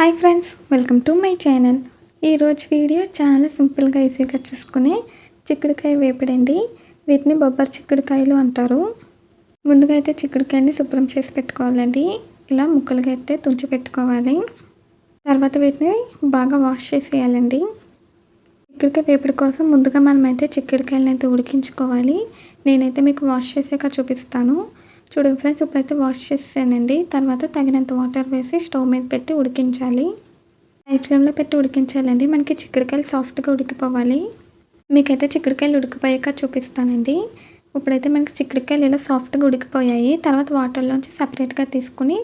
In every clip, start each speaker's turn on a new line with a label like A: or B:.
A: Hi friends, welcome to my channel. ఈరోజు video చాలా సింపుల్గా ఈజీగా చూసుకునే చిక్కుడుకాయ వేపుడండి. వీటిని బొబ్బరి చిక్కుడుకాయలు అంటారు. ముందుగా అయితే చిక్కుడుకాయని శుభ్రం చేసి పెట్టుకోవాలండి. ఇలా ముక్కలుగా అయితే తుంచి పెట్టుకోవాలి. తర్వాత వీటిని బాగా వాష్ చేసేయాలండి. చిక్కుడుకాయ వేపుడు కోసం ముందుగా మనమైతే చిక్కుడుకాయలను అయితే ఉడికించుకోవాలి. నేనైతే మీకు వాష్ చేసాక చూపిస్తాను. చూడండి ఫ్రెండ్స్, ఇప్పుడైతే వాష్ చేసానండి. తర్వాత తగినంత వాటర్ వేసి స్టవ్ మీద పెట్టి ఉడికించాలి. హై ఫ్లేమ్లో పెట్టి ఉడికించాలండి. మనకి చిక్కుడుకాయలు సాఫ్ట్గా ఉడికిపోవాలి. మీకైతే చిక్కుడుకాయలు ఉడికిపోయాక చూపిస్తానండి. ఇప్పుడైతే మనకి చిక్కుడుకాయలు ఇలా సాఫ్ట్గా ఉడికిపోయాయి. తర్వాత వాటర్లోంచి సపరేట్గా తీసుకుని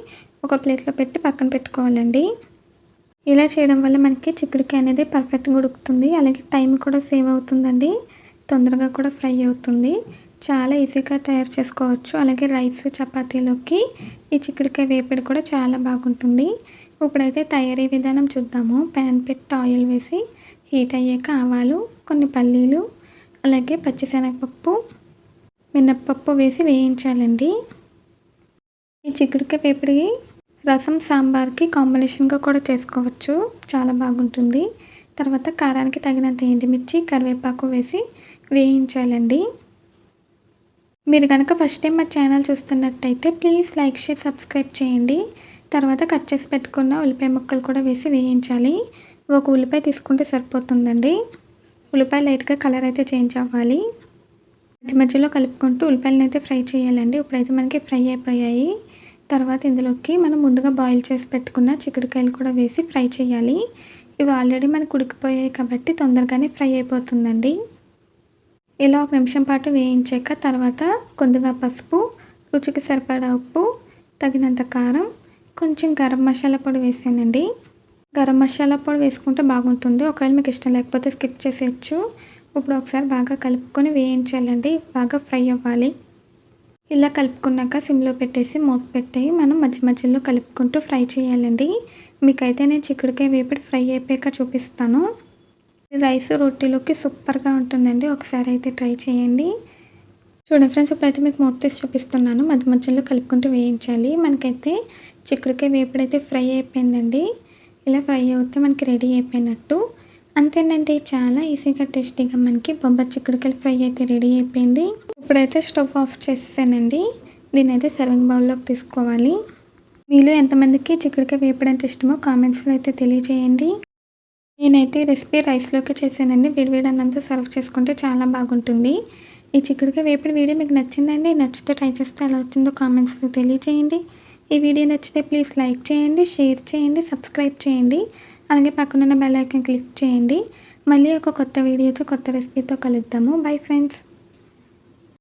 A: ఒక ప్లేట్లో పెట్టి పక్కన పెట్టుకోవాలండి. ఇలా చేయడం వల్ల మనకి చిక్కుడుకాయ అనేది పర్ఫెక్ట్గా ఉడుకుతుంది. అలాగే టైం కూడా సేవ్ అవుతుందండి. తొందరగా కూడా ఫ్రై అవుతుంది. చాలా ఈజీగా తయారు చేసుకోవచ్చు. అలాగే రైస్, చపాతీలోకి ఈ చిక్కుడుకాయ వేపుడు కూడా చాలా బాగుంటుంది. ఇప్పుడైతే తయారీ విధానం చూద్దాము. ప్యాన్ పెట్టి ఆయిల్ వేసి హీట్ అయ్యాక ఆవాలు, కొన్ని పల్లీలు, అలాగే పచ్చిశనగపప్పు, మినప్పప్పు వేసి వేయించాలండి. ఈ చిక్కుడుకాయ వేపుడికి రసం, సాంబార్కి కాంబినేషన్గా కూడా చేసుకోవచ్చు. చాలా బాగుంటుంది. తర్వాత కారానికి తగినంత ఎండుమిర్చి, కరివేపాకు వేసి వేయించాలండి. మీరు కనుక ఫస్ట్ టైం మా ఛానల్ చూస్తున్నట్టయితే ప్లీజ్ లైక్, షేర్, సబ్స్క్రైబ్ చేయండి. తర్వాత కట్ చేసి పెట్టుకున్న ఉల్లిపాయ ముక్కలు కూడా వేసి వేయించాలి. ఒక ఉల్లిపాయ తీసుకుంటే సరిపోతుందండి. ఉల్లిపాయ లైట్గా కలర్ అయితే చేంజ్ అవ్వాలి. మధ్య మధ్యలో కలుపుకుంటూ ఉల్లిపాయలను అయితే ఫ్రై చేయాలండి. ఇప్పుడైతే మనకి ఫ్రై అయిపోయాయి. తర్వాత ఇందులోకి మనం ముందుగా బాయిల్ చేసి పెట్టుకున్న చిక్కుడుకాయలు కూడా వేసి ఫ్రై చేయాలి. ఇవి ఆల్రెడీ మనకు ఉడికిపోయాయి కాబట్టి తొందరగానే ఫ్రై అయిపోతుందండి. ఇలా ఒక నిమిషం పాటు వేయించాక తర్వాత కొద్దిగా పసుపు, రుచికి సరిపడా ఉప్పు, తగినంత కారం, కొంచెం గరం మసాలా పొడి వేసానండి. గరం మసాలా పొడి వేసుకుంటే బాగుంటుంది. ఒకవేళ మీకు ఇష్టం లేకపోతే స్కిప్ చేసేయచ్చు. ఇప్పుడు ఒకసారి బాగా కలుపుకొని వేయించాలండి. బాగా ఫ్రై అవ్వాలి. ఇలా కలుపుకున్నాక సిమ్లో పెట్టేసి మూత పెట్టి మనం మధ్య మధ్యలో కలుపుకుంటూ ఫ్రై చేయాలండి. మీకైతే నేను చిక్కుడుకాయ వేపుడు ఫ్రై అయిపోయాక చూపిస్తాను. రైస్, రొట్టెలోకి సూపర్గా ఉంటుందండి. ఒకసారి అయితే ట్రై చేయండి. చూడండి ఫ్రెండ్స్, ఇప్పుడైతే మీకు మూత తీసి చూపిస్తున్నాను. మధ్య మధ్యలో కలుపుకుంటూ వేయించాలి. మనకైతే చిక్కుడుకాయ వేపుడు అయితే ఫ్రై అయిపోయిందండి. ఇలా ఫ్రై అవుతే మనకి రెడీ అయిపోయినట్టు. అంతేనండి, చాలా ఈజీగా టేస్టీగా మనకి బొబ్బరి చిక్కుడుకాయలు ఫ్రై అయితే రెడీ అయిపోయింది. ఇప్పుడైతే స్టవ్ ఆఫ్ చేసేసానండి. దీన్ని అయితే సర్వింగ్ బౌల్లోకి తీసుకోవాలి. మీలో ఎంతమందికి చిక్కుడుకాయ వేపుడు అంటే ఇష్టమో కామెంట్స్లో అయితే తెలియజేయండి. నేనైతే ఈ రెసిపీ రైస్లోకి చేశానండి. వేడివేడి అన్నంతో సర్వ్ చేసుకుంటే చాలా బాగుంటుంది. ఈ చిక్కుడుకాయ వేపుడు వీడియో మీకు నచ్చిందండి? నచ్చితే ట్రై చేస్తే ఎలా వచ్చిందో కామెంట్స్లో తెలియజేయండి. ఈ వీడియో నచ్చితే ప్లీజ్ లైక్ చేయండి, షేర్ చేయండి, సబ్స్క్రైబ్ చేయండి. అలాగే పక్కనున్న బెల్ ఐకాన్ క్లిక్ చేయండి. మళ్ళీ ఒక కొత్త వీడియోతో, కొత్త రెసిపీతో కలుద్దాము. Bye friends.